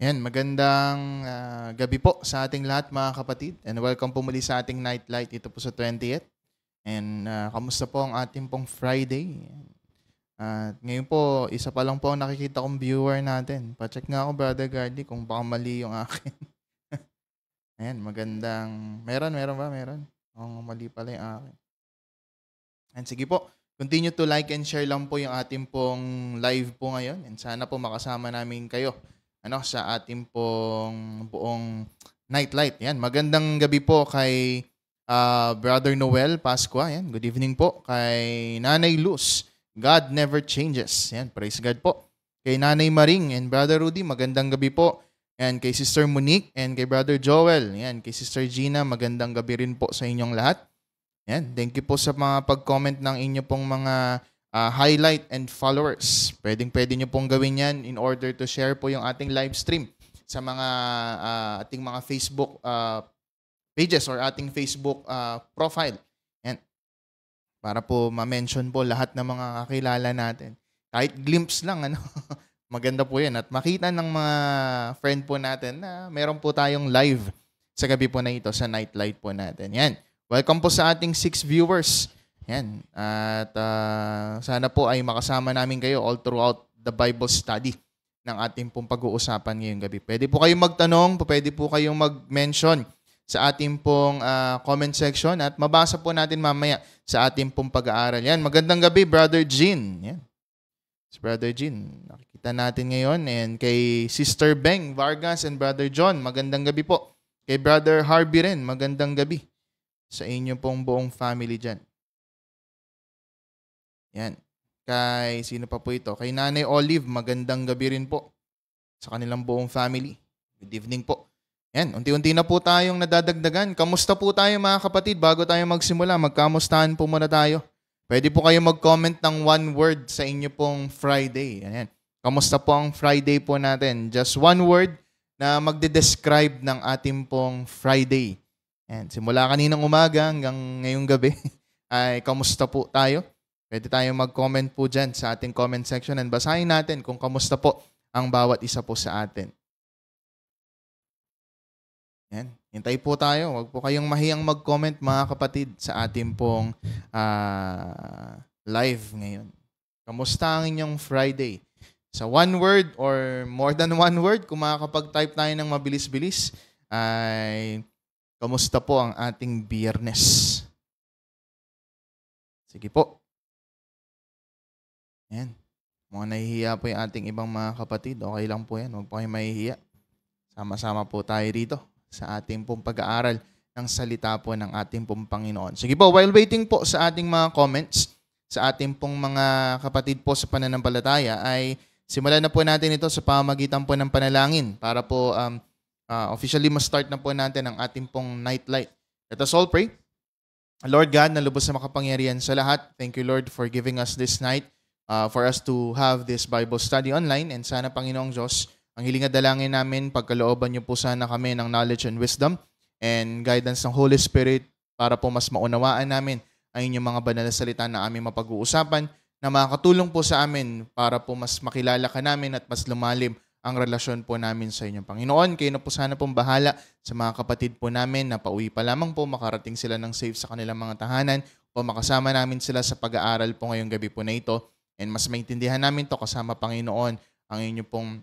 Yan, magandang gabi po sa ating lahat mga kapatid. And welcome po muli sa ating Nightlight ito po sa 20th. And kamusta po ang ating pong Friday? At ngayon po, isa pa lang po ang nakikita kong viewer natin. Pacheck nga ako, Brother Gardy, kung baka mali yung akin. Ayan, magandang... Meron ba? Meron. Mali pala yung akin. And sige po, continue to like and share lang po yung ating pong live po ngayon. And sana po makasama namin kayo sa ating pong buong Nightlight. Yan, magandang gabi po kay Brother Noel Pascua. Yan, good evening po kay Nanay Luz. God never changes. Yan, praise God po. Kay Nanay Maring and Brother Rudy, magandang gabi po. And kay Sister Monique and kay Brother Joel. Yan, kay Sister Gina, magandang gabi rin po sa inyong lahat. Yan, thank you po sa mga pag-comment ng inyo pong mga highlight and followers. Pwede nyo pong gawin yan in order to share po yung ating live stream sa mga ating mga Facebook pages or ating Facebook profile. Yan. Para po ma-mention po lahat ng mga kakilala natin. Kahit glimpse lang, maganda po yan. At makita ng mga friend po natin na meron po tayong live sa gabi po na ito sa Nightlight po natin. Yan. Welcome po sa ating 6 viewers. Yan. At sana po ay makasama namin kayo all throughout the Bible study ng ating pong pag-uusapan ngayong gabi. Pwede po kayong magtanong, pwede po kayong mag-mention sa ating pong comment section at mabasa po natin mamaya sa ating pong pag-aaral. Yan. Magandang gabi, Brother Jean. Yan. Si Brother Jean, nakikita natin ngayon. And kay Sister Beng Vargas and Brother John, magandang gabi po. Kay Brother Harvey rin, magandang gabi sa inyo pong buong family dyan. Yan. Kay sino pa po ito? Kay Nanay Olive, magandang gabi rin po sa kanilang buong family. Good evening po. Yan, unti-unti na po tayong nadadagdagan. Kamusta po tayo mga kapatid? Bago tayo magsimula, magkamustahan po muna tayo. Pwede po kayo mag-comment ng one word sa inyo pong Friday. Yan. Kamusta po ang Friday po natin? Just one word na magde-describe ng ating pong Friday. Yan. Simula kaninang umaga hanggang ngayong gabi ay kamusta po tayo? Pwede tayong mag-comment po dyan sa ating comment section and basahin natin kung kamusta po ang bawat isa po sa atin. Yan. Hintay po tayo. Huwag po kayong mahiyang mag-comment mga kapatid sa ating pong live ngayon. Kamusta ang inyong Friday? Sa one word or more than one word, kung makakapag-type tayo ng mabilis-bilis, ay kamusta po ang ating Biyernes? Sige po. Yan. Mga nahihiya po yung ating ibang mga kapatid. Okay lang po yan. Huwag po kayong mahihiya. Sama-sama po tayo rito sa ating pong pag-aaral ng salita po ng ating pong Panginoon. Sige po, while waiting po sa ating mga comments, sa ating pong mga kapatid po sa pananampalataya, ay simulan na po natin ito sa pamamagitan po ng panalangin para po officially ma-start na po natin ang ating pong Nightlight. Let us all pray. Lord God, na lubos na makapangyarihan sa lahat, thank you Lord for giving us this night for us to have this Bible study online. And sana, Panginoong Diyos, ang hiling at dalangin namin, pagkalooban niyo po sana kami ng knowledge and wisdom and guidance ng Holy Spirit para po mas maunawaan namin ang inyong mga banal na salita na aming mapag-uusapan na makakatulong po sa amin para po mas makilala ka namin at mas lumalim ang relasyon po namin sa inyong Panginoon. Kayo na po sana pong bahala sa mga kapatid po namin na pauwi pa lamang po, makarating sila ng safe sa kanilang mga tahanan o makasama namin sila sa pag-aaral po ngayong gabi po na ito. And mas maintindihan namin to kasama, Panginoon, ang inyo pong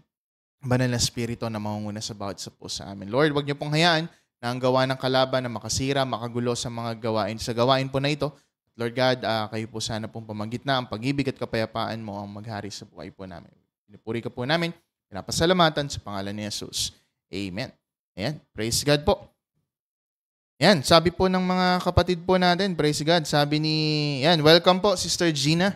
banal na spirito na mangunguna sa bawat isa po sa amin. Lord, wag niyo pong hayaan na ang gawa ng kalaban na makasira, makagulo sa mga gawain. Sa gawain po na ito, Lord God, kayo po sana pong pamagitna ang pag-ibig at kapayapaan mo ang maghari sa buhay po namin. Pinupuri ka po namin, pinapasalamatan sa pangalan ni Jesus. Amen. Ayan, praise God po. Ayan, sabi po ng mga kapatid po natin, praise God, sabi ni, ayan, welcome po, Sister Gina.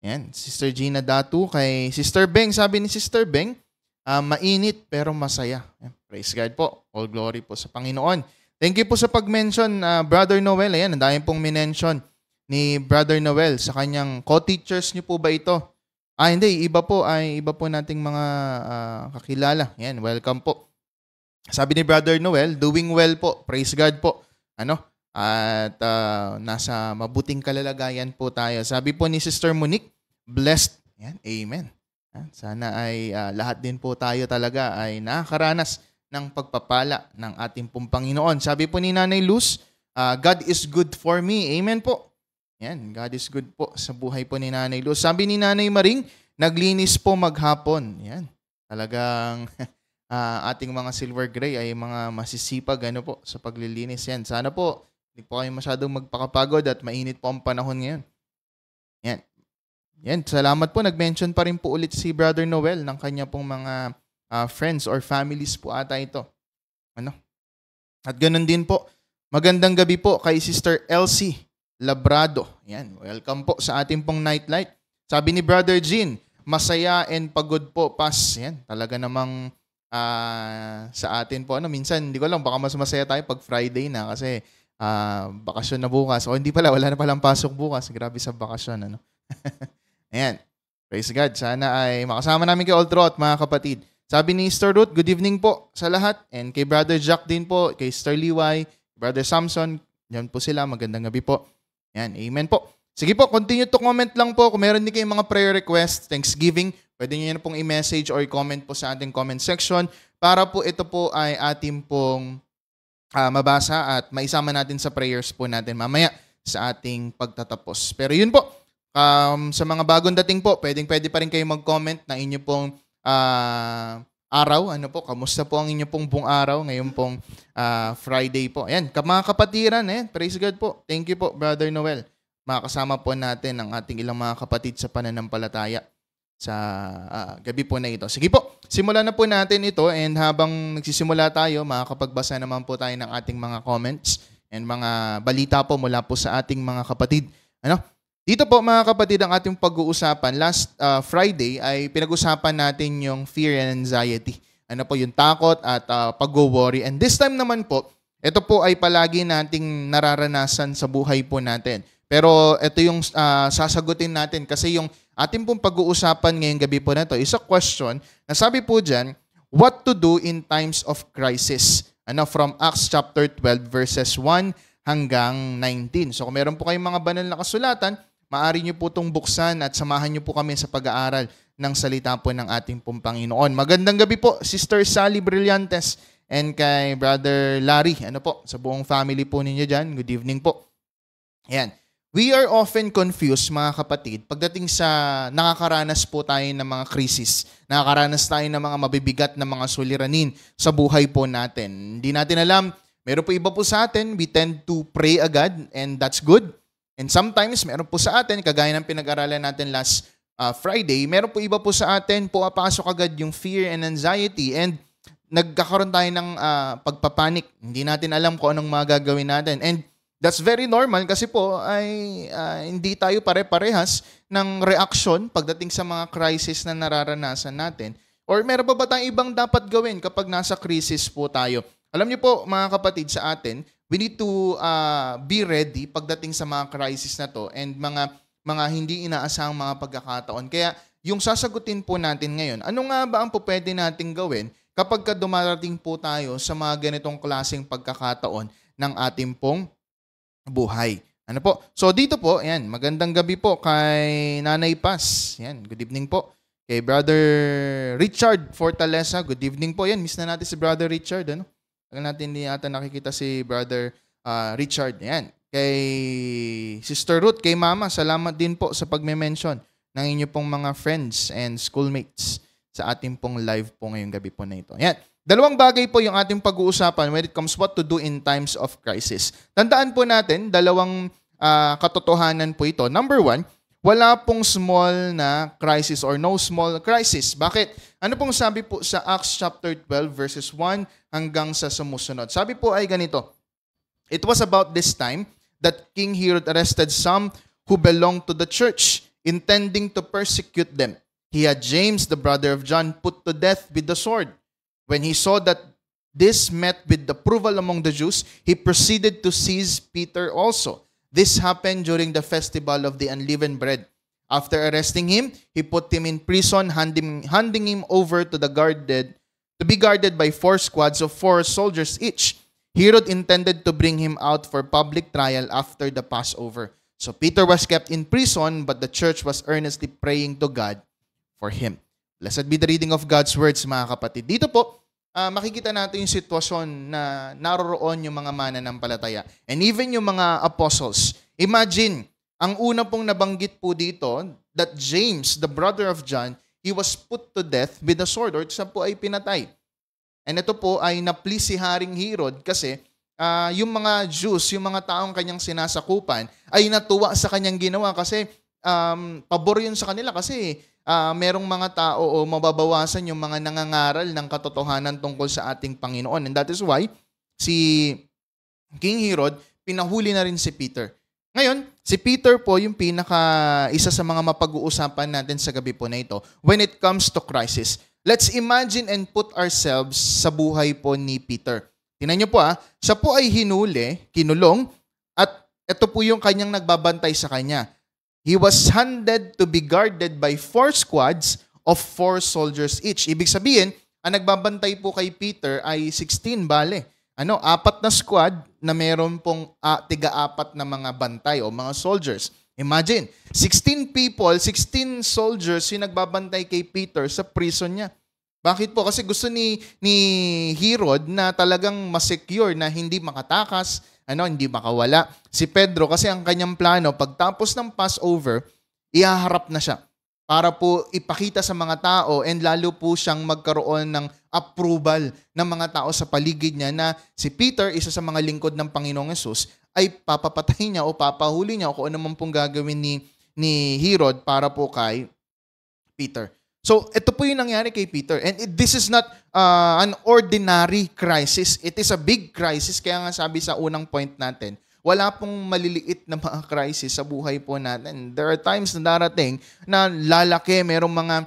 Yan, Sister Gina Datu. Kay Sister Beng, sabi ni Sister Beng, mainit pero masaya. Yan, praise God po. All glory po sa Panginoon. Thank you po sa pag-mention, Brother Noel. Ayan, ang dahil pong minention ni Brother Noel sa kanyang co-teachers niyo po ba ito? Hindi. Iba po nating mga kakilala. Yan, welcome po. Sabi ni Brother Noel, doing well po. Praise God po. At nasa mabuting kalalagayan po tayo. Sabi po ni Sister Monique, blessed. Yan, amen. Sana ay lahat din po tayo talaga ay nakakaranas ng pagpapala ng ating pong Panginoon. Sabi po ni Nanay Luz, God is good for me. Amen po. Yan, God is good po sa buhay po ni Nanay Luz. Sabi ni Nanay Maring, naglinis po maghapon. Yan, talagang ating mga silver gray ay mga masisipag po sa paglilinis. Yan, sana po hindi po kayo masyadong magpakapagod at mainit po ang panahon ngayon. Yan. Yan, salamat po. Nag-mention pa rin po ulit si Brother Noel ng kanya pong mga friends or families po ata ito. At ganun din po, magandang gabi po kay Sister Elsie Labrado. Yan, welcome po sa ating pong nightlight. Sabi ni Brother Jean, masaya and pagod po, pas. Yan, talaga namang sa atin po. Minsan, hindi ko alam, baka mas masaya tayo pag Friday na kasi bakasyon na bukas. O hindi pala, wala na palang pasok bukas. Grabe sa bakasyon. Ayan. Praise God. Sana ay makasama namin kay Old Trot, mga kapatid. Sabi ni Sister Ruth, good evening po sa lahat. And kay Brother Jack din po, kay Sister Liway, Brother Samson, yan po sila. Magandang gabi po. Ayan. Amen po. Sige po, continue to comment lang po. Kung meron din kayong mga prayer requests, Thanksgiving, pwede nyo yan pong i-message or i-comment po sa ating comment section para po ito po ay ating pong mabasa at maisama natin sa prayers po natin mamaya sa ating pagtatapos. Pero yun po, sa mga bagong dating po, pwede pa rin kayo mag-comment na inyo pong araw. Kamusta po ang inyo pong buong araw ngayon pong Friday po. Ayan, mga kapatiran, praise God po. Thank you po, Brother Noel. Makakasama po natin ang ating ilang mga kapatid sa pananampalataya sa gabi po na ito. Sige po, simulan na po natin ito and habang nagsisimula tayo, makakapagbasa naman po tayo ng ating mga comments and mga balita po mula po sa ating mga kapatid. Dito po mga kapatid, ang ating pag-uusapan, last Friday ay pinag-usapan natin yung fear and anxiety. Yung takot at pag-worry. And this time naman po, ito po ay palagi nating nararanasan sa buhay po natin. Pero ito yung sasagutin natin kasi yung ating pong pag-uusapan ngayong gabi po na ito is a question na sabi po dyan, what to do in times of crisis? From Acts chapter 12 verses 1 hanggang 19. So kung meron po kayong mga banal na kasulatan, maaari nyo po itong buksan at samahan nyo po kami sa pag-aaral ng salita po ng ating pong Panginoon. Magandang gabi po, Sister Sally Brillantes and kay Brother Larry. Sa buong family po ninyo dyan, good evening po. Ayan. We are often confused, mga kapatid, pagdating sa nakakaranas po tayo ng mga krisis. Nakakaranas tayo ng mga mabibigat na mga suliranin sa buhay po natin. Hindi natin alam, meron po iba po sa atin, we tend to pray agad and that's good. And sometimes, meron po sa atin, kagaya ng pinag-aralan natin last Friday, meron po iba po sa atin, pumapasok agad yung fear and anxiety and nagkakaroon tayo ng pagpapanik. Hindi natin alam kung anong magagawin natin. And that's very normal kasi po ay hindi tayo pare-parehas ng reaction pagdating sa mga crisis na nararanasan natin. Or meron ba tayong ibang dapat gawin kapag nasa crisis po tayo? Alam niyo po, mga kapatid, sa atin, we need to be ready pagdating sa mga crisis na to and mga hindi inaasahang mga pagkakataon. Kaya yung sasagutin po natin ngayon, ano nga ba ang pwede nating gawin kapag dumarating po tayo sa mga ganitong klaseng pagkakataon ng ating pong buhay? So dito po, ayan, magandang gabi po kay Nanay Paz. Ayan, good evening po. Kay Brother Richard Fortaleza, good evening po. Ayan, miss na natin si Brother Richard, Huwag natin hindi ata nakikita si Brother Richard. Ayan. Kay Sister Ruth, kay Mama, salamat din po sa pagme-mention ng inyo pong mga friends and schoolmates sa ating pong live po ngayong gabi po na ito. Ayan. Dalawang bagay po yung ating pag-uusapan when it comes what to do in times of crisis. Tandaan po natin, dalawang katotohanan po ito. Number one, wala pong small na crisis or no small crisis. Bakit? Ano pong sabi po sa Acts chapter 12 verses 1 hanggang sa sumusunod? Sabi po ay ganito, it was about this time that King Herod arrested some who belonged to the church, intending to persecute them. He had James, the brother of John, put to death with the sword. When he saw that this met with approval among the Jews, he proceeded to seize Peter also. This happened during the festival of the unleavened bread. After arresting him, he put him in prison, handing him over to be guarded by 4 squads of 4 soldiers each. Herod intended to bring him out for public trial after the Passover. So Peter was kept in prison, but the church was earnestly praying to God for him. Blessed be the reading of God's words, mga kapatid. Dito po, makikita natin yung sitwasyon na naroroon yung mga mananampalataya and even yung mga apostles. Imagine, ang una pong nabanggit po dito, that James, the brother of John, he was put to death with a sword or siya po ay pinatay. And ito po ay na-please si Haring Herod kasi yung mga Jews, yung mga taong kanyang sinasakupan ay natuwa sa kanyang ginawa kasi pabor yun sa kanila kasi merong mga tao o mababawasan yung mga nangangaral ng katotohanan tungkol sa ating Panginoon. And that is why si King Herod pinahuli na rin si Peter. Ngayon, si Peter po yung isa sa mga mapag-uusapan natin sa gabi po na ito when it comes to crisis. Let's imagine and put ourselves sa buhay po ni Peter. Tingnan niyo po siya po ay kinulong, at ito po yung kanyang nagbabantay sa kanya. He was handed to be guarded by 4 squads of 4 soldiers each. Ibig sabihin, ang nagbabantay po kay Peter ay 16 bale. 4 na squad na meron pong tiga-4 na mga bantay o mga soldiers. Imagine, 16 people, 16 soldiers yung nagbabantay kay Peter sa prison niya. Bakit po? Kasi gusto ni Herod na talagang masecure na hindi makatakas, hindi makawala si Pedro kasi ang kanyang plano, pagtapos ng Passover, ihaharap na siya para po ipakita sa mga tao and lalo po siyang magkaroon ng approval ng mga tao sa paligid niya na si Peter, isa sa mga lingkod ng Panginoong Hesus, ay papapatay niya o papahuli niya o kung ano man pong gagawin ni Herod para po kay Peter. So, ito po yung nangyari kay Peter. And this is not an ordinary crisis. It is a big crisis. Kaya nga sabi sa unang point natin, wala pong maliliit na mga crisis sa buhay po natin. There are times na darating na lalaki, merong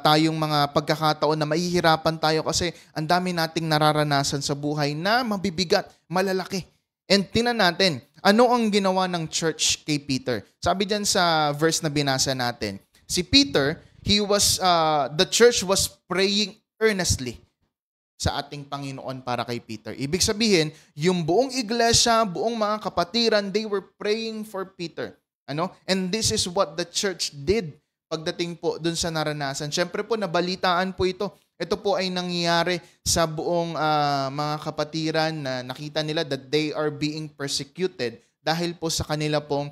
tayong mga pagkakataon na mahihirapan tayo kasi ang dami nating nararanasan sa buhay na mabibigat, malalaki. And tingnan natin, ano ang ginawa ng church kay Peter? Sabi dyan sa verse na binasa natin, si Peter, the church was praying earnestly sa ating Panginoon para kay Peter. Ibig sabihin, yung buong iglesia, buong mga kapatiran, they were praying for Peter. And this is what the church did pagdating po dun sa naranasan. Siyempre po, nabalitaan po ito. Ito po ay nangyayari sa buong mga kapatiran na nakita nila that they are being persecuted dahil po sa kanila pong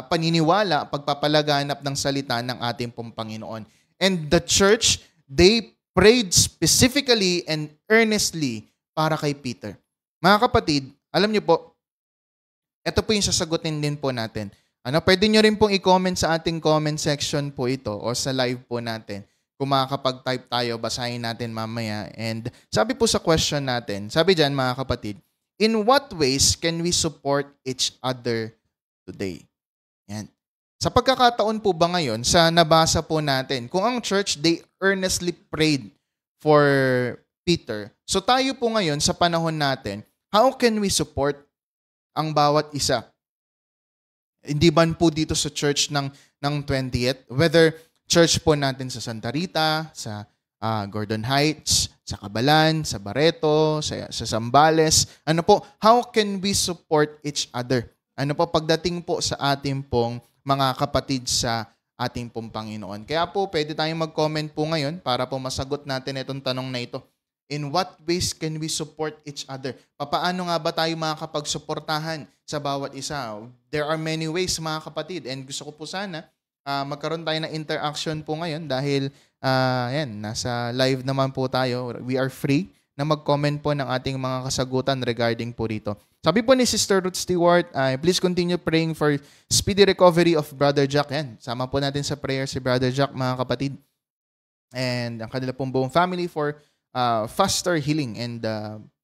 paniniwala, pagpapalaganap ng salita ng ating pong Panginoon. And the church, they prayed specifically and earnestly para kay Peter. Mga kapatid, alam niyo po, ito po yung sasagutin din po natin. Pwede nyo rin pong i-comment sa ating comment section po ito o sa live po natin. Kung makakapag-type tayo, basahin natin mamaya. And sabi po sa question natin, sabi dyan mga kapatid, in what ways can we support each other today? Yan. Sa pagkakataon po ba ngayon, sa nabasa po natin, kung ang church, they earnestly prayed for Peter. So tayo po ngayon, sa panahon natin, how can we support ang bawat isa? Hindi man po dito sa church ng 20th, whether church po natin sa Santa Rita, sa Gordon Heights, sa Cabalan, sa Barreto, sa Zambales, how can we support each other? Pagdating po sa ating pong mga kapatid sa ating pong Panginoon. Kaya po, pwede tayong mag-comment po ngayon para po masagot natin itong tanong na ito. In what ways can we support each other? Papaano nga ba tayo makakapagsuportahan sa bawat isa? There are many ways, mga kapatid. And gusto ko po sana magkaroon tayo ng interaction po ngayon dahil nasa live naman po tayo. We are free na mag-comment po ng ating mga kasagutan regarding po rito. Sabi po ni Sister Ruth Stewart, please continue praying for speedy recovery of Brother Jack. Yan, sama po natin sa prayer si Brother Jack, mga kapatid. And ang kanila pong buong family for faster healing and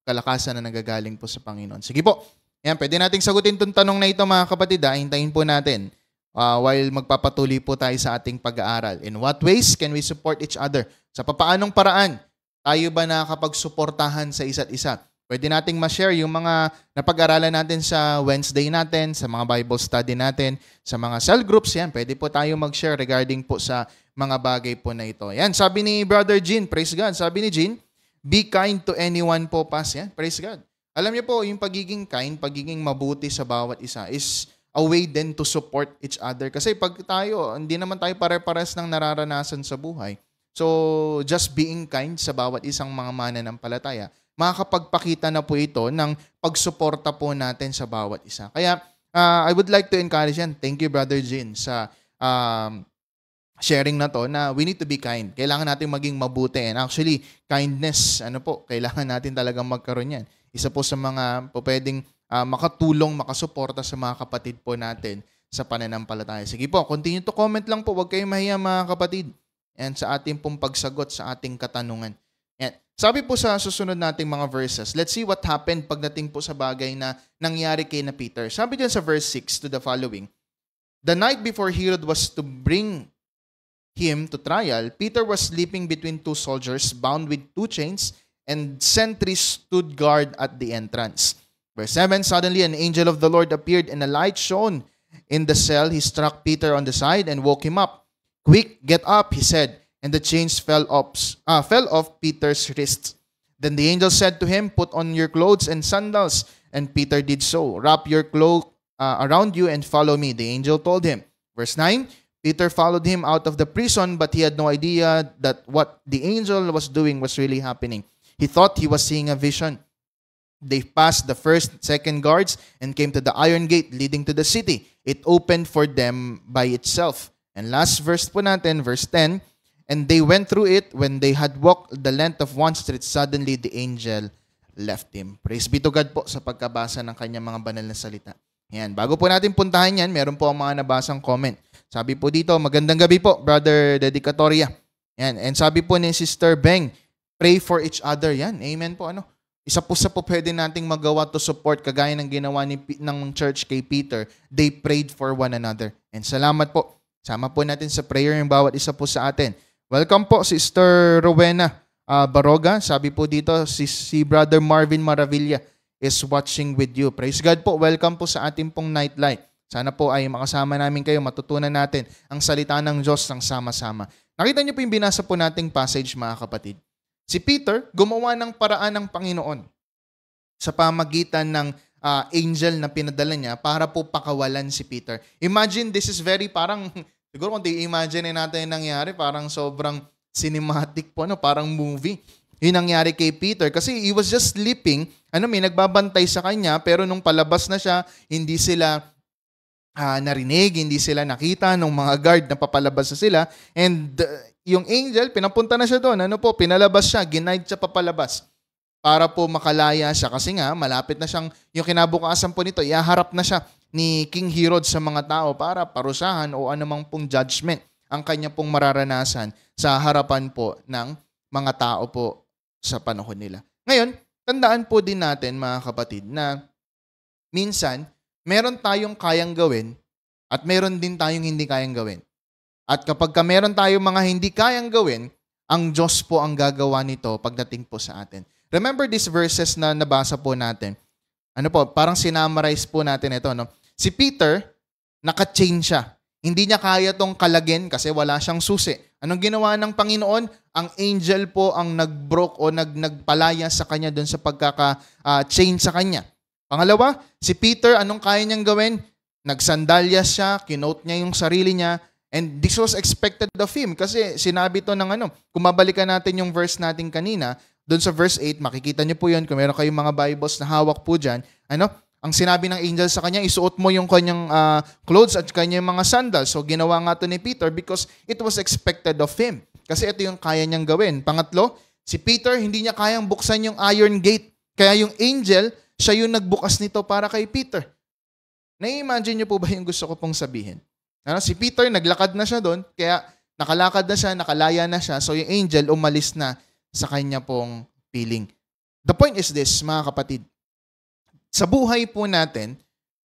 kalakasan na nagagaling po sa Panginoon. Sige po, yan, pwede nating sagutin itong tanong na ito, mga kapatid. Hintayin po natin while magpapatuloy po tayo sa ating pag-aaral. In what ways can we support each other? Sa papaanong paraan tayo ba nakakapagsuportahan sa isa't isa? Pwede nating ma-share yung mga napag-aralan natin sa Wednesday natin, sa mga Bible study natin, sa mga cell groups. Yan, pwede po tayo mag-share regarding po sa mga bagay po na ito. Yan, sabi ni Brother Jean, praise God. Sabi ni Jean, be kind to anyone po, Pas. Yan, praise God. Alam niyo po, yung pagiging kind, pagiging mabuti sa bawat isa is a way din to support each other. Kasi pag tayo, hindi naman tayo pare-pares ng nararanasan sa buhay. So, just being kind sa bawat isang mga mananampalataya, makakapagpakita na po ito ng pagsuporta po natin sa bawat isa. Kaya, I would like to encourage yan. Thank you, Brother Jin, sa sharing na to na we need to be kind. Kailangan natin maging mabuti. And actually, kindness, kailangan natin talagang magkaroon yan. Isa po sa mga pwedeng makatulong, makasuporta sa mga kapatid po natin sa pananampalataya. Sige po, continue to comment lang po. Huwag kayong mahiya mga kapatid. And sa ating pong pagsagot sa ating katanungan. And sabi po sa susunod nating mga verses, let's see what happened pagdating po sa bagay na nangyari kay na Peter. Sabi dyan sa verse 6 to the following, the night before Herod was to bring him to trial, Peter was sleeping between two soldiers bound with two chains, and sentries stood guard at the entrance. Verse 7, suddenly an angel of the Lord appeared and a light shone in the cell. He struck Peter on the side and woke him up. Quick, get up, he said, and the chains fell off Peter's wrists. Then the angel said to him, put on your clothes and sandals. And Peter did so. Wrap your cloak around you and follow me, the angel told him. Verse 9, Peter followed him out of the prison, but he had no idea that what the angel was doing was really happening. He thought he was seeing a vision. They passed the first, second guards and came to the iron gate leading to the city. It opened for them by itself. And last verse po natin, verse 10, and they went through it. When they had walked the length of one street, suddenly the angel left him. Praise be to God po sa pagkabasa ng kanyang mga banal na salita. Yan. Bago po natin puntahan yan, meron po ang mga nabasang comment. Sabi po dito, magandang gabi po, Brother Dedicatoria. Yan. And sabi po ni Sister Beng, pray for each other. Yan. Amen po. Isa po sa po pwede nating magawa to support kagaya ng ginawa ng church kay Peter. They prayed for one another. And salamat po. Sama po natin sa prayer yung bawat isa po sa atin. Welcome po, Sister Rowena Baroga. Sabi po dito, si Brother Marvin Maravilla is watching with you. Praise God po. Welcome po sa ating pong nightlight. Sana po ay makasama namin kayo, matutunan natin ang salita ng Diyos ng sama-sama. Nakita niyo po yung binasa po nating passage, mga kapatid. Si Peter, gumawa ng paraan ng Panginoon sa pamagitan ng angel na pinadala niya para po pakawalan si Peter. Imagine, this is very parang, siguro kung i-imagine natin yung nangyari, parang sobrang cinematic po, parang movie. Yung nangyari kay Peter kasi he was just sleeping, may nagbabantay sa kanya, pero nung palabas na siya, hindi sila narinig, hindi sila nakita ng mga guard na papalabas na sila. And yung angel, pinapunta na siya doon. Pinalabas siya, ginide siya papalabas para po makalaya siya. Kasi nga, malapit na siyang, yung kinabukasan po nito, ihaharap na siya ni King Herod sa mga tao para parusahan o anumang pong judgment ang kanya pong mararanasan sa harapan po ng mga tao po sa panahon nila. Ngayon, tandaan po din natin, mga kapatid, na minsan, meron tayong kayang gawin at meron din tayong hindi kayang gawin. At kapag meron tayong mga hindi kayang gawin, ang Diyos po ang gagawa nito pagdating po sa atin. Remember these verses na nabasa po natin. Parang sinamarize po natin ito. Si Peter, naka-chain siya. Hindi niya kaya tong kalagin kasi wala siyang susi. Anong ginawa ng Panginoon? Ang angel po ang nag-broke o nagpalaya sa kanya doon sa pagkaka-chain sa kanya. Pangalawa, si Peter, anong kaya niyang gawin? Nagsandalyas siya, kinote niya yung sarili niya, and this was expected of him kasi sinabi to ng kung mabalikan natin yung verse natin kanina, doon sa verse 8, makikita niyo po yun, kung meron kayong mga Bibles na hawak po dyan, ang sinabi ng angel sa kanya, isuot mo yung kanyang clothes at kanyang mga sandals. So ginawa nga to ni Peter because it was expected of him. Kasi ito yung kaya niyang gawin. Pangatlo, si Peter, hindi niya kayang buksan yung iron gate. Kaya yung angel, siya yung nagbukas nito para kay Peter. Na-imagine niyo po ba yung gusto ko pong sabihin? Si Peter, naglakad na siya doon, kaya nakalakad na siya, nakalaya na siya, so yung angel umalis na sa kanya pong piling. The point is this, mga kapatid. Sa buhay po natin,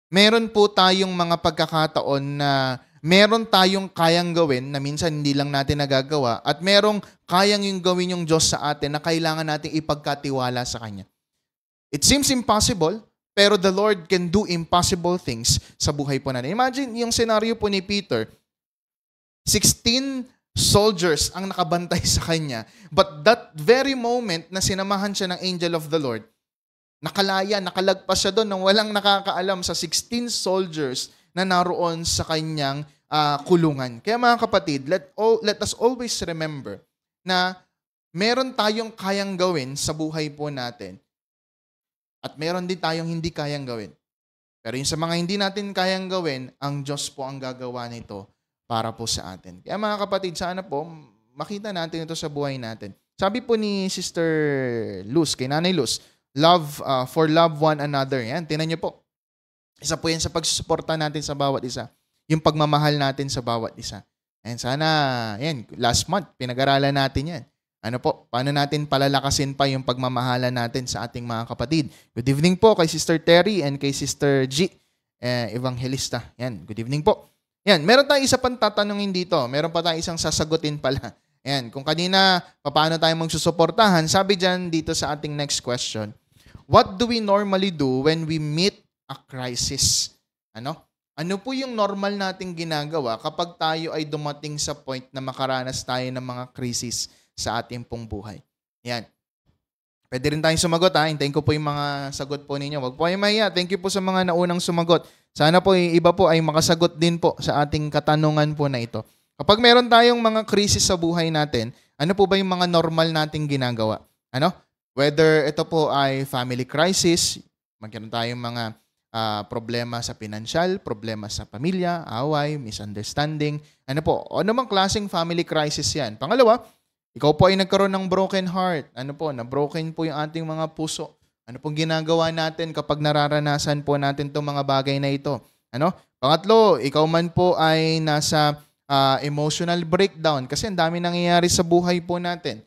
meron po tayong mga pagkakataon na meron tayong kayang gawin na minsan hindi lang natin nagagawa at merong kayang yung gawin yung Diyos sa atin na kailangan nating ipagkatiwala sa Kanya. It seems impossible, pero the Lord can do impossible things sa buhay po natin. Imagine yung scenario po ni Peter. 16 soldiers ang nakabantay sa kanya. But that very moment na sinamahan siya ng angel of the Lord, nakalaya, nakalagpas siya doon nang walang nakakaalam sa 16 soldiers na naroon sa kanyang kulungan. Kaya mga kapatid, let us always remember na meron tayong kayang gawin sa buhay po natin at meron din tayong hindi kayang gawin. Pero yung sa mga hindi natin kayang gawin, ang Diyos po ang gagawa nito para po sa atin. Kaya mga kapatid, sana po makita natin ito sa buhay natin. Sabi po ni Sister Luz, kay Nanay Luz, for love one another. Yan, tinan niyo po. Isa po yan sa pagsusuporta natin sa bawat isa. Yung pagmamahal natin sa bawat isa. And sana, yan, last month, pinag-aralan natin yan. Ano po, paano natin palalakasin pa yung pagmamahala natin sa ating mga kapatid. Good evening po kay Sister Terry and kay Sister G, Evangelista. Yan, good evening po. Yan, meron tayong isa pang tatanungin dito. Meron pa tayong isang sasagutin pala. Yan, kung kanina, paano tayo magsusuportahan, sabi dyan dito sa ating next question, what do we normally do when we meet a crisis? Ano po yung normal nating ginagawa kapag tayo ay dumating sa point na makaranas tayo ng mga crisis sa ating pong buhay? Yan. Pwede rin tayong sumagot ha. Hintayin ko po yung mga sagot po ninyo. Huwag po kayo mahiya. Thank you po sa mga naunang sumagot. Sana po yung iba po ay makasagot din po sa ating katanungan po na ito. Kapag meron tayong mga krisis sa buhay natin, ano po ba yung mga normal nating ginagawa? Whether ito po ay family crisis, magkaroon tayong mga problema sa pinansyal, problema sa pamilya, away, misunderstanding. Ano mang klaseng family crisis yan. Pangalawa, ikaw po ay nagkaroon ng broken heart. Na-broken po yung ating mga puso. Ano pong ginagawa natin kapag nararanasan po natin itong mga bagay na ito? Pangatlo, ikaw man po ay nasa emotional breakdown kasi ang dami nangyayari sa buhay po natin.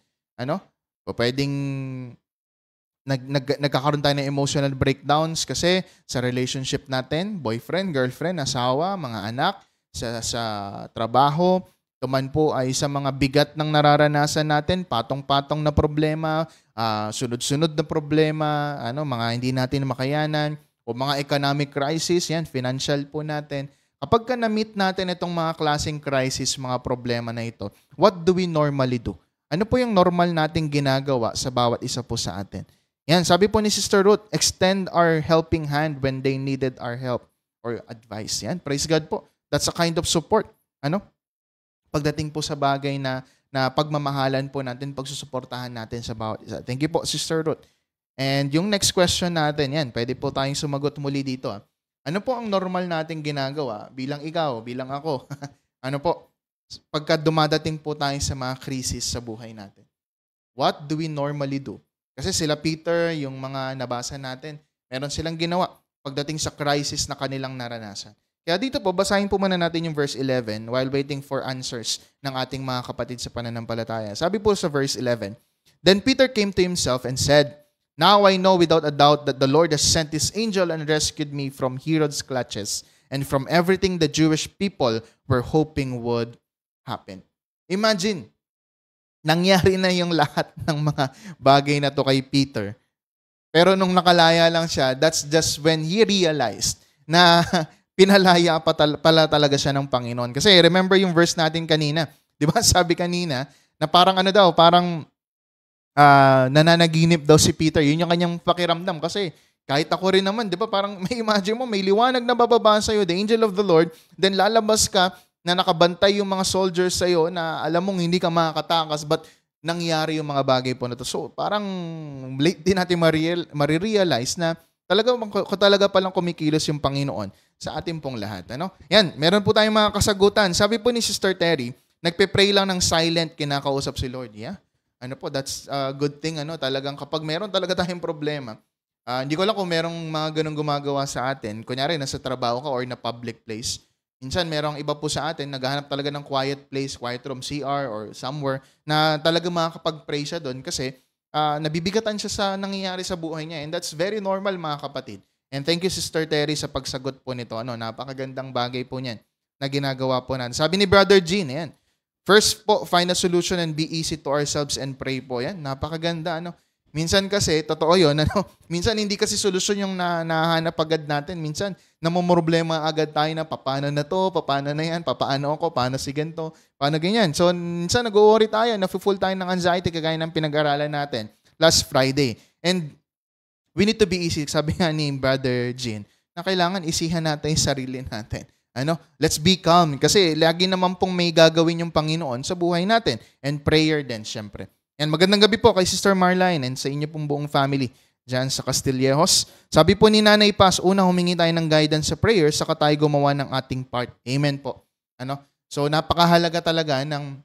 Pwedeng nagkakaroon tayo ng emotional breakdowns kasi sa relationship natin, boyfriend, girlfriend, asawa, mga anak, sa trabaho. Tuman po ay sa mga bigat ng nararanasan natin, patong-patong na problema, sunod-sunod na problema, mga hindi natin makayanan, o mga economic crisis, yan, financial po natin. Kapag na-meet natin itong mga klaseng crisis, mga problema na ito, what do we normally do? Ano po yung normal nating ginagawa sa bawat isa po sa atin? Yan, sabi po ni Sister Ruth, extend our helping hand when they needed our help or advice. Yan, praise God po. That's a kind of support. Pagdating po sa bagay na pagmamahalan po natin, pagsusuportahan natin sa bawat isa. Thank you po, Sister Ruth. And yung next question natin, yan, pwede po tayong sumagot muli dito. Ano po ang normal nating ginagawa bilang ikaw, bilang ako? Pagka dumadating po tayo sa mga krisis sa buhay natin? What do we normally do? Kasi sila Peter, yung mga nabasa natin, meron silang ginawa pagdating sa crisis na kanilang naranasan. Kaya dito po, basahin po muna natin yung verse 11 while waiting for answers ng ating mga kapatid sa pananampalataya. Sabi po sa verse 11, Then Peter came to himself and said, Now I know without a doubt that the Lord has sent his angel and rescued me from Herod's clutches and from everything the Jewish people were hoping would happen. Imagine, nangyari na yung lahat ng mga bagay na to kay Peter. Pero nung nakalaya lang siya, that's just when he realized na pinalaya pala talaga siya ng Panginoon. Kasi remember yung verse natin kanina. Di ba sabi kanina na parang nananaginip daw si Peter. Yun yung kanyang pakiramdam. Kasi kahit ako rin naman, di ba parang may imagine mo, may liwanag na bababa sa'yo, the angel of the Lord, then lalabas ka na nakabantay yung mga soldiers sa'yo na alam mong hindi ka makakatakas, but nangyari yung mga bagay po na to. So parang late din natin marirealize na talaga palang kumikilos yung Panginoon sa ating pong lahat. Yan, meron po tayong mga kasagutan. Sabi po ni Sister Terry, nagpe-pray lang ng silent, kinakausap si Lord. Yeah? That's a good thing. Talagang kapag meron talaga tayong problema, hindi ko alam kung merong mga ganun gumagawa sa atin. Kunyari, nasa trabaho ka or na public place. Minsan, merong iba po sa atin, naghahanap talaga ng quiet place, quiet room, CR, or somewhere, na talaga makakapag-pray siya doon kasi nabibigatan siya sa nangyayari sa buhay niya. And that's very normal, mga kapatid. And thank you, Sister Terry, sa pagsagot po nito. Napakagandang bagay po niyan na ginagawa po natin. Sabi ni Brother Gene, ayan, first po, find a solution and be easy to ourselves and pray po. Yan, napakaganda. Minsan kasi, totoo yun, minsan hindi kasi solusyon yung nahanap agad natin. Minsan, namumroblema agad tayo na paano na to, paano na yan, paano ako, paano si ganito, paano ganyan. So, minsan nag-worry tayo, nafu-full tayo ng anxiety kagaya ng pinag-aralan natin last Friday. And we need to be easy. Sabi nga ni Brother Jean, na kailangan isihan natin yung sarili natin. Let's be calm. Kasi lagi naman pong may gagawin yung Panginoon sa buhay natin. And prayer din, syempre. And magandang gabi po kay Sister Marline and sa inyo pong buong family dyan sa Castillejos. Sabi po ni Nanay Paz, una humingi tayo ng guidance sa prayer, saka tayo gumawa ng ating part. Amen po. So napakahalaga talaga ng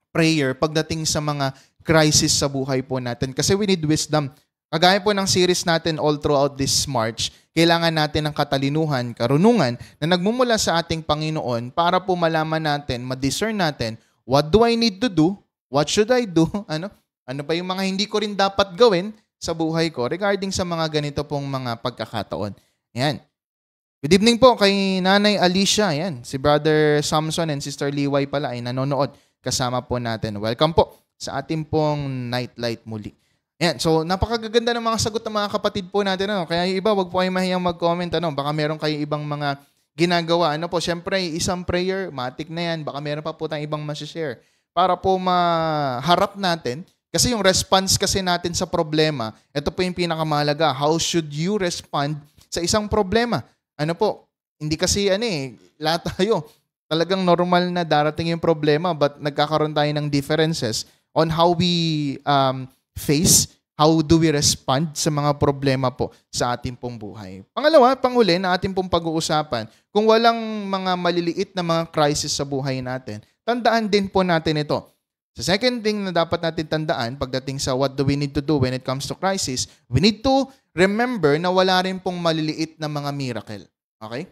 prayer pagdating sa mga crisis sa buhay po natin. Kasi we need wisdom. Kagaya po ng series natin all throughout this March, kailangan natin ng katalinuhan, karunungan na nagmumula sa ating Panginoon para po malaman natin, ma-discern natin, what do I need to do? What should I do? Ano pa yung mga hindi ko rin dapat gawin sa buhay ko regarding sa mga ganito pong mga pagkakataon. Ayan. Good evening po kay Nanay Alicia. Ayan. Si Brother Samson and Sister Liway pala ay nanonood kasama po natin. Welcome po sa ating pong Nightlight muli. Ayan, so napakaganda ng mga sagot ng mga kapatid po natin. Kaya yung iba, wag po kayong mahiyang mag-comment. Baka meron kayong ibang mga ginagawa. Siyempre, isang prayer, matik na yan. Baka meron pa po tayong ibang masishare. Para po maharap natin. Kasi yung response kasi natin sa problema, ito po yung pinakamahalaga. How should you respond sa isang problema? Hindi kasi lahat tayo. Talagang normal na darating yung problema but nagkakaroon tayo ng differences on how we face, how do we respond sa mga problema po sa ating pong buhay. Pangalawa, panghuli na ating pong pag-uusapan, kung walang mga maliliit na mga crisis sa buhay natin, tandaan din po natin ito. The second thing na dapat natin tandaan pagdating sa what do we need to do when it comes to crisis, we need to remember na wala rin pong maliliit na mga miracle. Okay?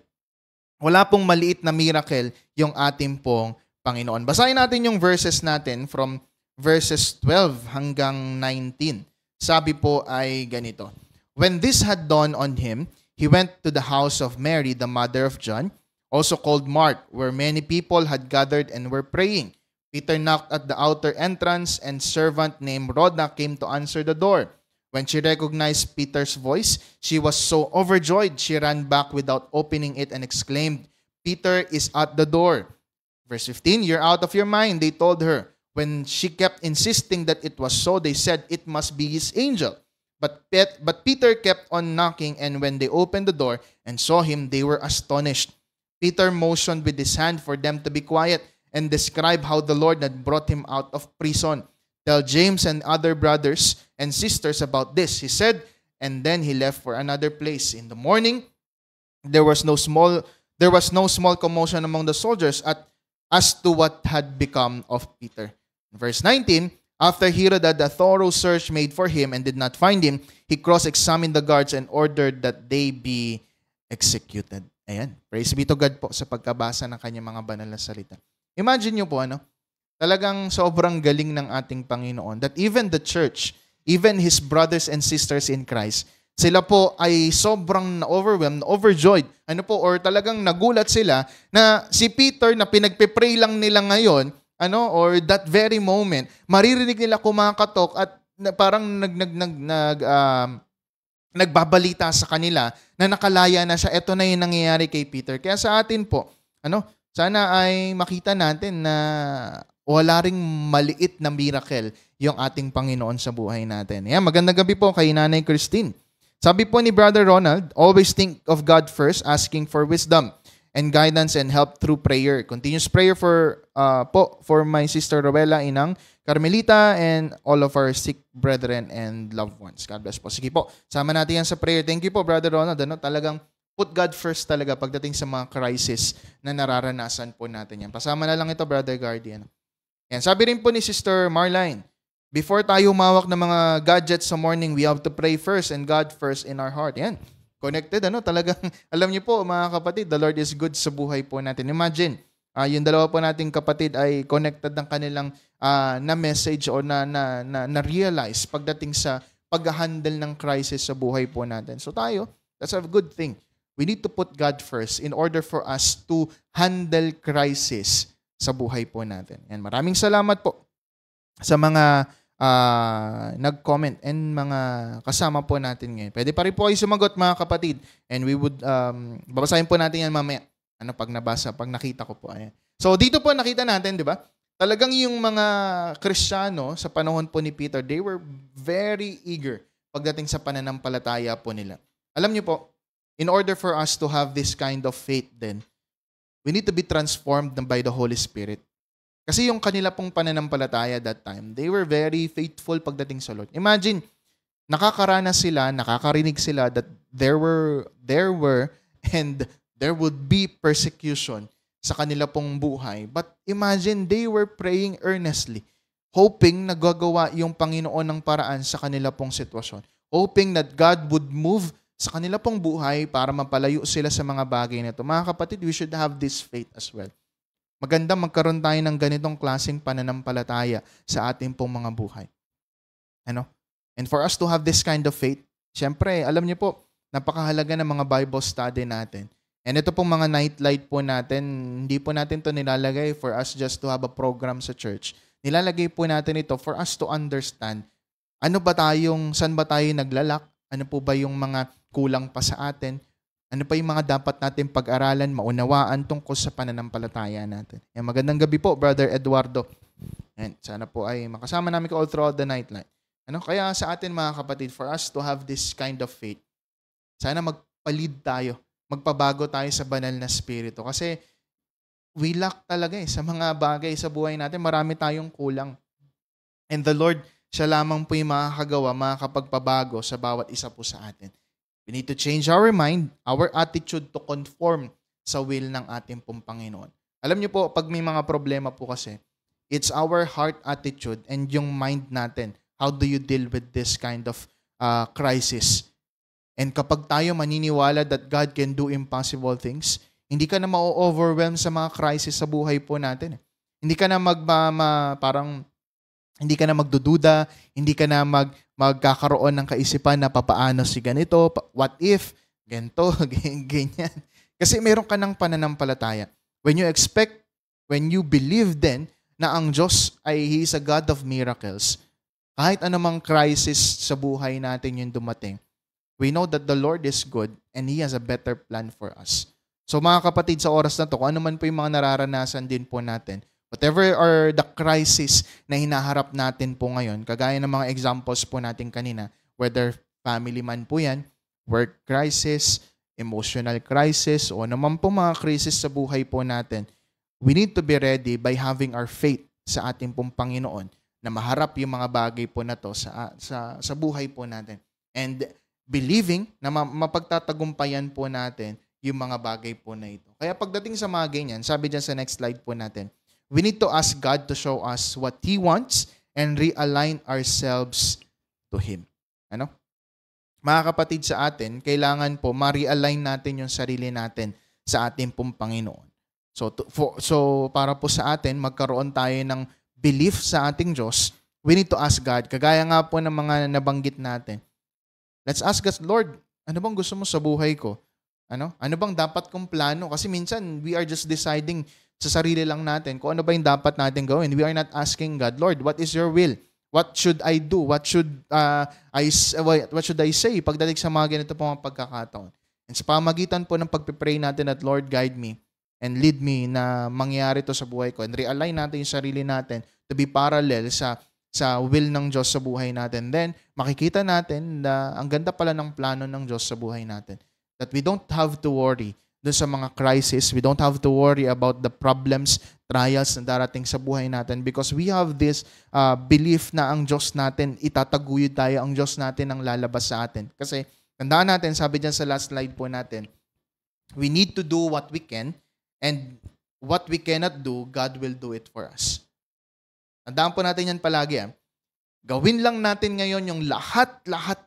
Wala pong maliit na miracle yung ating pong Panginoon. Basahin natin yung verses natin from verses 12 hanggang 19. Sabi po ay ganito. When this had dawned on him, he went to the house of Mary, the mother of John, also called Mark, where many people had gathered and were praying. Peter knocked at the outer entrance, and servant named Rhoda came to answer the door. When she recognized Peter's voice, she was so overjoyed, she ran back without opening it and exclaimed, "Peter is at the door." Verse 15, "You're out of your mind," they told her. When she kept insisting that it was so, they said it must be his angel. But Peter kept on knocking, and when they opened the door and saw him, they were astonished. Peter motioned with his hand for them to be quiet and described how the Lord had brought him out of prison. "Tell James and other brothers and sisters about this," he said, and then he left for another place. In the morning, there was no small commotion among the soldiers as to what had become of Peter. Verse 19, after Herod had a thorough search made for him and did not find him, he cross-examined the guards and ordered that they be executed. Ayan. Praise be to God po sa pagkabasa ng kanyang mga banal na salita. Imagine nyo po, talagang sobrang galing ng ating Panginoon that even the church, even his brothers and sisters in Christ, sila po ay sobrang na-overwhelmed, overjoyed. Or talagang nagulat sila na si Peter na pinagpe-pray lang nila ngayon, or that very moment, maririnig nila kumakatok at parang nagbabalita sa kanila na nakalaya na siya. Ito na yung nangyayari kay Peter. Kaya sa atin po, sana ay makita natin na wala ring maliit na miracle yung ating Panginoon sa buhay natin. Yan, magandang gabi po kay Nanay Christine. Sabi po ni Brother Ronald, always think of God first, asking for wisdom and guidance and help through prayer. Continuous prayer for my sister Rowella Inang Carmelita and all of our sick brethren and loved ones. God bless po. Sige po, sama natin yan sa prayer. Thank you po, Brother Ronald. Talagang put God first talaga pagdating sa mga crisis na nararanasan po natin yan. Pasama na lang ito, Brother Guardian. Yan. Sabi rin po ni Sister Marline, before tayo humawak ng mga gadgets sa morning, we have to pray first and God first in our heart. Yan. Connected, talagang, alam niyo po mga kapatid, the Lord is good sa buhay po natin. Imagine, yung dalawa po nating kapatid ay connected ng kanilang na message o na-realize pagdating sa pag-handle ng crisis sa buhay po natin. So tayo, that's a good thing. We need to put God first in order for us to handle crisis sa buhay po natin. And maraming salamat po sa mga nag-comment and mga kasama po natin ngayon. Pwede pa rin po kayo sumagot mga kapatid. And we would, babasahin po natin yan mamaya. Pag nakita ko po. Ayan. So dito po nakita natin, di ba? Talagang yung mga Kristiyano sa panahon po ni Peter, they were very eager pagdating sa pananampalataya po nila. Alam niyo po, in order for us to have this kind of faith then, We need to be transformed by the Holy Spirit. Kasi yung kanila pong pananampalataya that time, they were very faithful pagdating sa Lord. Imagine, nakakaranas sila, nakakarinig sila that there were and there would be persecution sa kanila pong buhay. But imagine, they were praying earnestly, hoping na gagawa yung Panginoon ng paraan sa kanila pong sitwasyon. Hoping that God would move sa kanila pong buhay para mapalayo sila sa mga bagay na ito. Mga kapatid, we should have this faith as well. Maganda magkaroon tayo ng ganitong klaseng pananampalataya sa ating pong mga buhay. And for us to have this kind of faith, syempre, alam niyo po, napakahalaga ng mga Bible study natin. And ito pong mga nightlight po natin, hindi po natin to nilalagay for us just to have a program sa church. Nilalagay po natin ito for us to understand saan ba tayo naglalak, ano po ba yung mga kulang pa sa atin, ano pa yung mga dapat natin pag-aralan, maunawaan tungkol sa pananampalataya natin. Yan, magandang gabi po, Brother Eduardo. And sana po ay makasama namin ko all throughout the nightlight. Kaya sa atin mga kapatid, for us to have this kind of faith, sana magpalid tayo, magpabago tayo sa banal na spirito. Kasi we lack talaga sa mga bagay sa buhay natin. Marami tayong kulang. And the Lord, siya lamang po yung makakagawa, makakapagpabago sa bawat isa po sa atin. We need to change our mind, our attitude to conform sa will ng ating pong Panginoon. Alam niyo po, pag may mga problema po kasi, it's our heart attitude and yung mind natin. How do you deal with this kind of crisis? And kapag tayo maniniwala that God can do impossible things, hindi ka na ma-overwhelm sa mga crisis sa buhay po natin. Hindi ka na hindi ka na magdududa, hindi ka na magkakaroon ng kaisipan na papaano si ganito, what if, ganito, ganyan. Kasi meron ka ng pananampalataya. When you believe then na ang Diyos He is a God of miracles, kahit anumang crisis sa buhay natin yung dumating, we know that the Lord is good and He has a better plan for us. So mga kapatid, sa oras na to, kung ano man po yung mga nararanasan din po natin, whatever are the crisis na hinaharap natin po ngayon, kagaya ng mga examples po natin kanina, whether family man po yan, work crisis, emotional crisis, o naman po mga crisis sa buhay po natin, we need to be ready by having our faith sa ating pong Panginoon na maharap yung mga bagay po na to sa buhay po natin. And believing na mapagtatagumpayan po natin yung mga bagay po na ito. Kaya pagdating sa mga ganyan, sabi dyan sa next slide po natin, we need to ask God to show us what He wants and realign ourselves to Him. Mga kapatid sa atin, kailangan po ma-realign natin yung sarili natin sa ating pong Panginoon. So para po sa atin, magkaroon tayo ng belief sa ating Diyos, we need to ask God. Kagaya nga po ng mga nabanggit natin. Let's ask God, Lord, ano bang gusto mo sa buhay ko? Ano bang dapat kong plano? Kasi minsan, we are just deciding sa sarili lang natin kung ano ba yung dapat natin gawin. We are not asking God, Lord, what is your will? What should I do? What should I say pagdating sa mga ganito po mga pagkakataon? And sa pamagitan po ng pagpipray natin at Lord, guide me and lead me na mangyari to sa buhay ko and realign natin yung sarili natin to be parallel sa will ng Diyos sa buhay natin. Then, makikita natin na ang ganda pala ng plano ng Diyos sa buhay natin. That we don't have to worry dun sa mga crisis. We don't have to worry about the problems, trials na darating sa buhay natin because we have this belief na ang Diyos natin, itataguyod tayo, ang Diyos natin ang lalabas sa atin. Kasi, tandaan natin, sabi dyan sa last slide po natin, we need to do what we can and what we cannot do, God will do it for us. Tandaan po natin yan palagi. Gawin lang natin ngayon yung lahat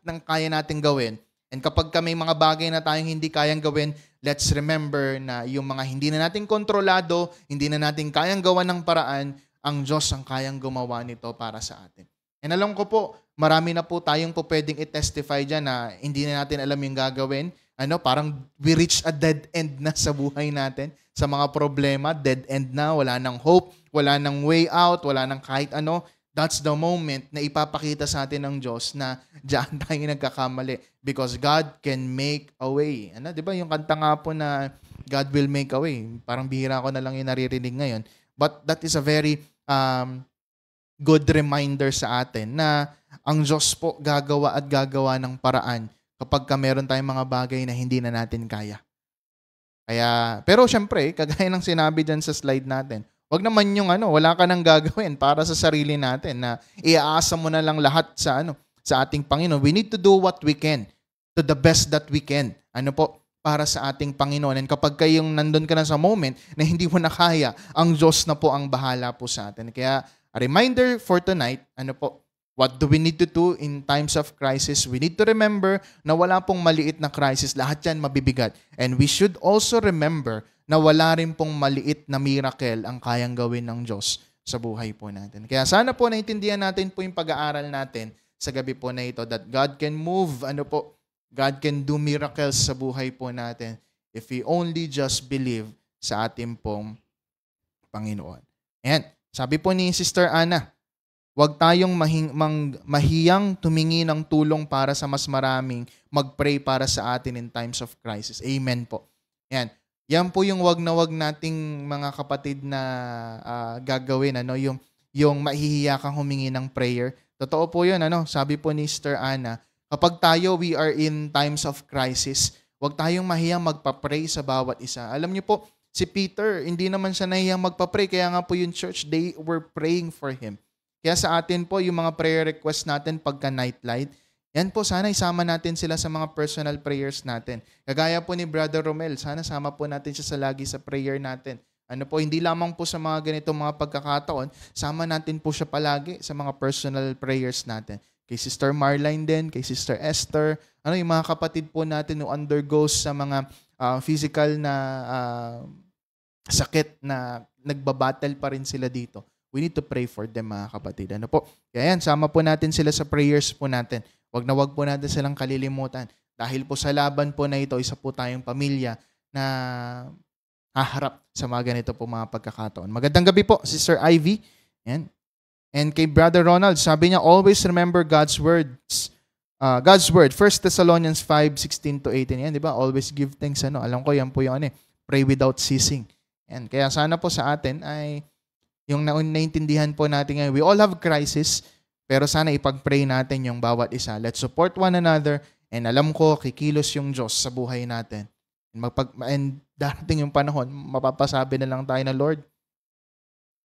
ng kaya natin gawin. And kapag may mga bagay na tayong hindi kayang gawin, let's remember na yung mga hindi na natin kontrolado, hindi na natin kayang gawa ng paraan, ang Diyos ang kayang gumawa nito para sa atin. And alam ko po, marami na po tayong po pwedeng i-testify dyan na hindi na natin alam yung gagawin. Parang we reach a dead end na sa buhay natin. Sa mga problema, dead end na, wala nang hope, wala nang way out, wala nang kahit ano. That's the moment na ipapakita sa atin ng Diyos na diyan tayo nagkakamali because God can make a way. Di ba yung kanta nga po na God will make a way? Parang bihira ko na lang yung naririnig ngayon. But that is a very good reminder sa atin na ang Diyos po gagawa at gagawa ng paraan kapag meron tayong mga bagay na hindi na natin kaya. Pero syempre, kagaya ng sinabi dyan sa slide natin, wag naman yung wala ka nang gagawin para sa sarili natin na iaasa mo na lang lahat sa ating Panginoon. We need to do what we can to the best that we can. Para sa ating Panginoon. And kapag kayong nandun ka na sa moment na hindi mo na kaya, ang Diyos na po ang bahala po sa atin. Kaya, a reminder for tonight, what do we need to do in times of crisis? We need to remember na wala pong maliit na crisis. Lahat yan mabibigat. And we should also remember na wala rin pong maliit na miracle ang kayang gawin ng Diyos sa buhay po natin. Kaya sana po naintindihan natin po yung pag-aaral natin sa gabi po na ito that God can move, God can do miracles sa buhay po natin if we only just believe sa ating pong Panginoon. Ayan, sabi po ni Sister Ana, huwag tayong mahiyang tumingi ng tulong para sa mas maraming mag-pray para sa atin in times of crisis. Amen po. Ayan. Yan po yung wag na wag nating mga kapatid na gagawin, yung mahihiya kang humingi ng prayer. Totoo po yun, sabi po ni Sister Ana, kapag tayo we are in times of crisis, wag tayong mahiyang magpa-pray sa bawat isa. Alam niyo po, si Peter, hindi naman siya nahiyang magpa-pray, kaya nga po yung church, they were praying for him. Kaya sa atin po, yung mga prayer request natin pagka nightlight, yan po, sana isama natin sila sa mga personal prayers natin. Kagaya po ni Brother Romel, sana sama po natin siya lagi sa prayer natin. Hindi lamang po sa mga ganitong mga pagkakataon, sama natin po siya palagi sa mga personal prayers natin. Kay Sister Marline din, kay Sister Esther, yung mga kapatid po natin who undergoes sa mga physical na sakit na nagbabattle pa rin sila dito. We need to pray for them, mga kapatid. Kaya yan, sama po natin sila sa prayers po natin. Wag po natin silang kalilimutan. Dahil po sa laban po na ito, isa po tayong pamilya na haharap sa mga ganito po mga pagkakataon. Magandang gabi po, Sister Ivy. Yan. And kay Brother Ronald, sabi niya, always remember God's words. God's word, 1 Thessalonians 5:16-18. Yan, di ba? Always give thanks. Alam ko, yan po yung pray without ceasing. Yan. Kaya sana po sa atin ay yung naintindihan po natin ngayon, we all have crisis, pero sana ipag-pray natin yung bawat isa. Let's support one another, and alam ko, kikilos yung Diyos sa buhay natin. And darating yung panahon, mapapasabi na lang tayo na, Lord,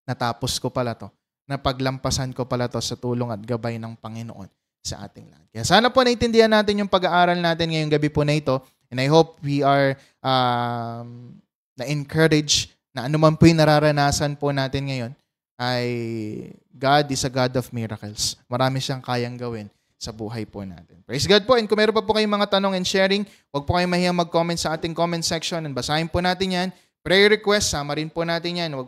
natapos ko pala to. Napaglampasan ko pala to sa tulong at gabay ng Panginoon sa ating lahat. Kaya sana po naintindihan natin yung pag-aaral natin ngayong gabi po na ito, and I hope we are na-encourage na anuman po yung nararanasan po natin ngayon, ay God is a God of miracles. Marami siyang kayang gawin sa buhay po natin. Praise God po. And kung meron pa po kayong mga tanong and sharing, huwag po kayong mahiyang mag-comment sa ating comment section and basahin po natin yan. Prayer request, sama rin po natin yan. Huwag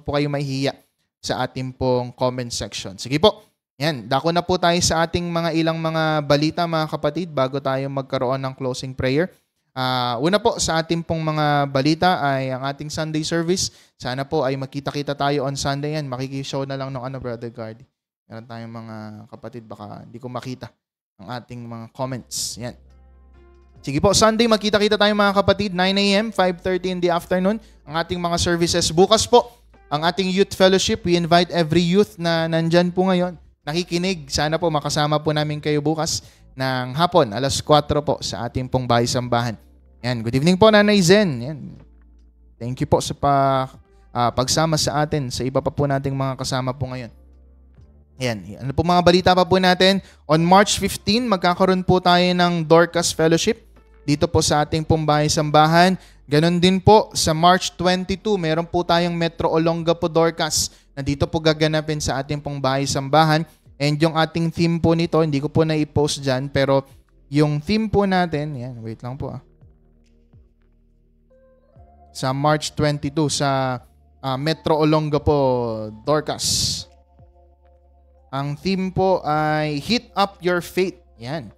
po kayong mahihiya sa ating pong comment section. Sige po. Yan. Dako na po tayo sa ating ilang mga balita, mga kapatid, bago tayo magkaroon ng closing prayer. Una po sa ating pong mga balita ay ang ating Sunday service. Sana po ay makita-kita tayo on Sunday yan. Makikishow na lang ng Brother Guard. Meron tayong mga kapatid, baka hindi ko makita ang ating mga comments. Yan. Sige po, Sunday makita-kita tayo mga kapatid, 9 a.m., 5:30 in the afternoon. Ang ating mga services. Bukas po, ang ating youth fellowship. We invite every youth na nandyan po ngayon, nakikinig. Sana po makasama po namin kayo bukas ng hapon, alas 4 po sa ating pong bahay-sambahan. Yan, good evening po, Nanay Zen. Yan. Thank you po sa pagsama sa atin sa iba pa po nating mga kasama po ngayon. Yan, ano po mga balita pa po natin? On March 15, magkakaroon po tayo ng Dorcas Fellowship dito po sa ating pong bahay-sambahan. Ganon din po sa March 22, meron po tayong Metro Olongapo Dorcas na dito po gaganapin sa ating pong bahay-sambahan. And yung ating theme po nito, hindi ko po na-post dyan, pero yung theme po natin, yan, wait lang po sa March 22 sa Metro Olongapo Dorcas. Ang theme po ay Heat Up Your Faith. Yan.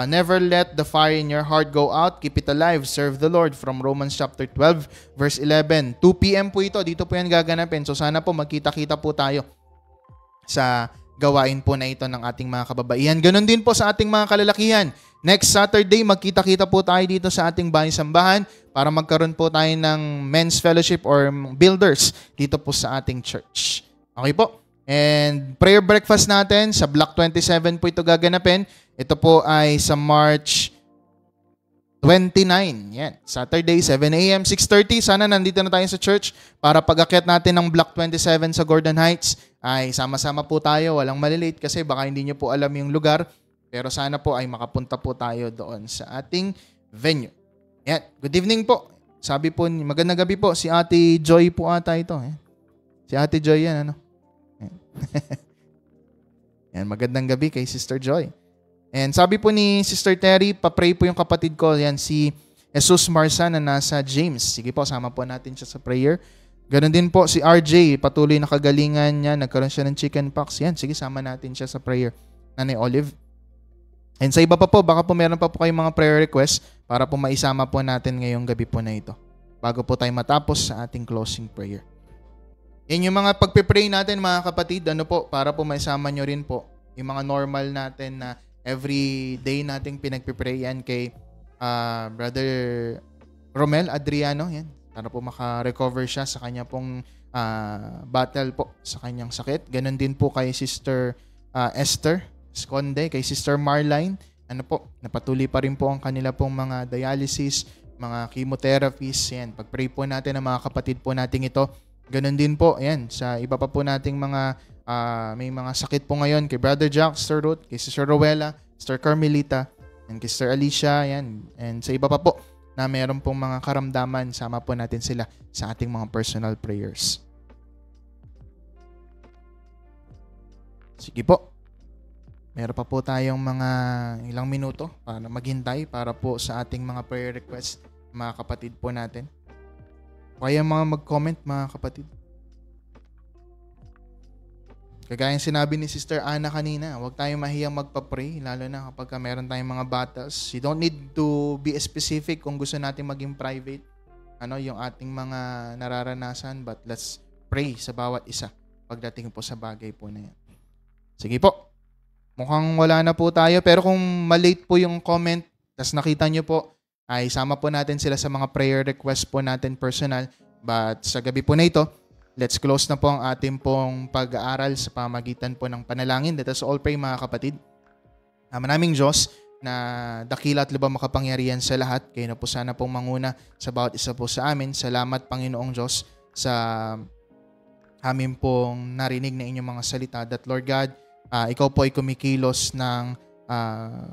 Never let the fire in your heart go out. Keep it alive. Serve the Lord. From Romans chapter 12, verse 11. 2 p.m. po ito. Dito po yan gaganapin. So sana po magkita-kita po tayo sa gawain po na ito ng ating mga kababaihan. Ganon din po sa ating mga kalalakihan. Next Saturday, magkita-kita po tayo dito sa ating bahay-sambahan para magkaroon po tayo ng men's fellowship or builders dito po sa ating church. Okay po? And prayer breakfast natin sa Block 27 po ito gaganapin. Ito po ay sa March Yan. Saturday, 7 a.m., 6:30. Sana nandito na tayo sa church para pag-akyat natin ng Block 27 sa Gordon Heights ay sama-sama po tayo. Walang malilate kasi baka hindi nyo po alam yung lugar. Pero sana po ay makapunta po tayo doon sa ating venue. Yan. Good evening po. Sabi po, magandang gabi po. Si Ate Joy po ata ito. Si Ate Joy yan, ano? Yan, magandang gabi kay Sister Joy. And sabi po ni Sister Terry, papray po yung kapatid ko. Yan, si Jesus Marsan na nasa James. Sige po, sama po natin siya sa prayer. Ganon din po si RJ, patuloy na kagalingan niya. Nagkaroon siya ng chicken pox. Yan, sige, sama natin siya sa prayer. Nanay Olive. And sa iba pa po, baka po meron pa po kayong mga prayer request para po maisama po natin ngayong gabi po na ito. Bago po tayo matapos sa ating closing prayer. Yan yung mga pagpipray natin mga kapatid, ano po, para po maisama nyo rin po yung mga normal natin na every day nating pinagpipray yan kay Brother Romel Adriano, yan, para po maka-recover siya sa kanya pong battle po sa kanyang sakit. Ganon din po kay Sister Esther Esconde, kay Sister Marline, ano po, napatuloy pa rin po ang kanila pong mga dialysis, mga chemotherapies, yan. Pag-pray po natin ang mga kapatid po nating ito. Ganon din po, yan, sa iba pa po nating mga may mga sakit po ngayon kay Brother Jack, Sister Ruth, kay Sister Rowella, Sister Carmelita, and kay Sister Alicia, yan. And sa iba pa po na mayroon pong mga karamdaman, sama po natin sila sa ating mga personal prayers. Sige po. Meron pa po tayong mga ilang minuto para maghintay para po sa ating mga prayer requests, mga kapatid po natin. Kaya mga mag-comment, mga kapatid. Kagaya sinabi ni Sister Ana kanina, huwag tayong mahiyang magpa-pray, lalo na kapag meron tayong mga battles. You don't need to be specific kung gusto natin maging private, yung ating mga nararanasan, but let's pray sa bawat isa pagdating po sa bagay po na yan. Sige po. Mukhang wala na po tayo, pero kung malate po yung comment, tas nakita nyo po, ay sama po natin sila sa mga prayer request po natin personal. But sa gabi po na ito, let's close na po ang ating pong pag-aaral sa pamagitan po ng panalangin. Let us all pray, mga kapatid. Manaming Diyos na dakila at lubang makapangyarihan sa lahat, kayo na po sana pong manguna sa bawat isa po sa amin. Salamat, Panginoong Diyos, sa amin pong narinig na inyong mga salita. That, Lord God, ikaw po ay kumikilos ng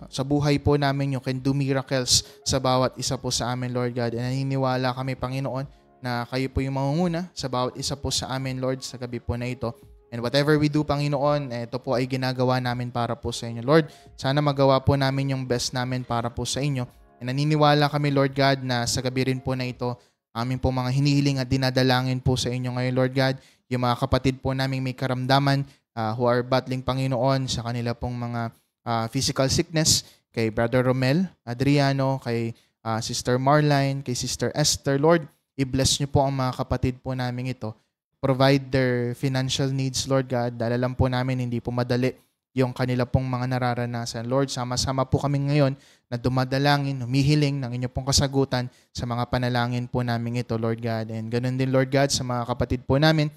sa buhay po namin. You can do miracles sa bawat isa po sa amin, Lord God. And naniniwala kami, Panginoon, na kayo po yung mangunguna sa bawat isa po sa amin, Lord, sa gabi po na ito. And whatever we do, Panginoon, ito po ay ginagawa namin para po sa inyo. Lord, sana magawa po namin yung best namin para po sa inyo. And naniniwala kami, Lord God, na sa gabi rin po na ito, amin po mga hinihiling at dinadalangin po sa inyo ngayon, Lord God. Yung mga kapatid po namin may karamdaman who are battling, Panginoon, sa kanila pong mga physical sickness, kay Brother Romel Adriano, kay Sister Marline, kay Sister Esther, Lord, i-bless niyo po ang mga kapatid po namin ito. Provide their financial needs, Lord God. Dahil alam po namin hindi po madali yung kanila pong mga nararanasan. Lord, sama-sama po kami ngayon na dumadalangin, humihiling ng inyo pong kasagutan sa mga panalangin po namin ito, Lord God. And ganun din, Lord God, sa mga kapatid po namin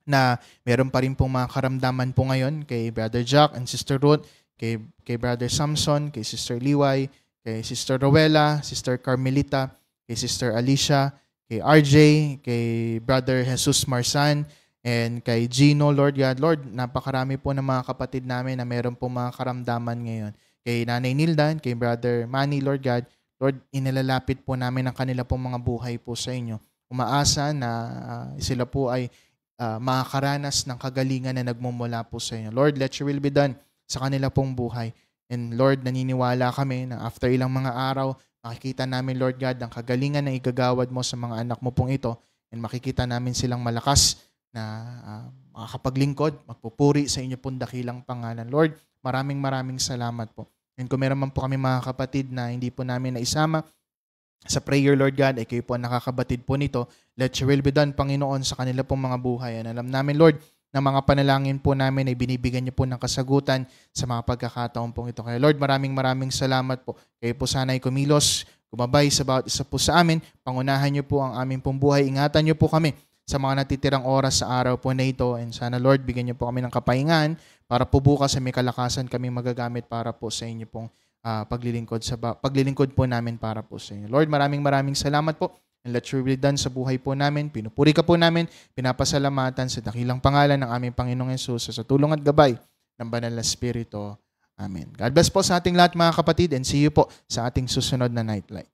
na meron pa rin pong mga karamdaman po ngayon kay Brother Jack and Sister Ruth, kay Brother Samson, kay Sister Liway, kay Sister Rowella, Sister Carmelita, kay Sister Alicia, kay RJ, kay Brother Jesus Marsan, and kay Gino, Lord God. Lord, napakarami po ng mga kapatid namin na meron po mga karamdaman ngayon. Kay Nanay Nildan, kay Brother Manny, Lord God. Lord, inilalapit po namin ang kanila pong mga buhay po sa inyo. Umaasa na sila po ay makakaranas ng kagalingan na nagmumula po sa inyo. Lord, let your will be done sa kanila pong buhay. And Lord, naniniwala kami na after ilang mga araw, makikita namin, Lord God, ang kagalingan na igagawad mo sa mga anak mo pong ito, and makikita namin silang malakas na makakapaglingkod, magpupuri sa inyo pong dakilang pangalan. Lord, maraming salamat po. And kung meron man po kami mga kapatid na hindi po namin naisama sa prayer, Lord God, ay kayo po nakakabatid po nito. Let your will be done, Panginoon, sa kanila pong mga buhay. And alam namin, Lord, na mga panalangin po namin ay binibigyan niyo po ng kasagutan sa mga pagkakataon pong ito. Kaya Lord, maraming salamat po. Kayo po sana ay kumilos, gumabay sa bawat isa po sa amin. Pangunahan niyo po ang aming pong buhay. Ingatan niyo po kami sa mga natitirang oras sa araw po na ito. And sana, Lord, bigyan niyo po kami ng kapahingahan para po bukas ay may kalakasan kami magagamit para po sa inyo pong paglilingkod po namin para po sa inyo. Lord, maraming salamat po. And let your will be done sa buhay po namin. Pinupuri ka po namin, pinapasalamatan sa dakilang pangalan ng aming Panginoong Yesus sa tulong at gabay ng Banal na Espiritu. Amen. God bless po sa ating lahat mga kapatid and see you po sa ating susunod na Nightlight.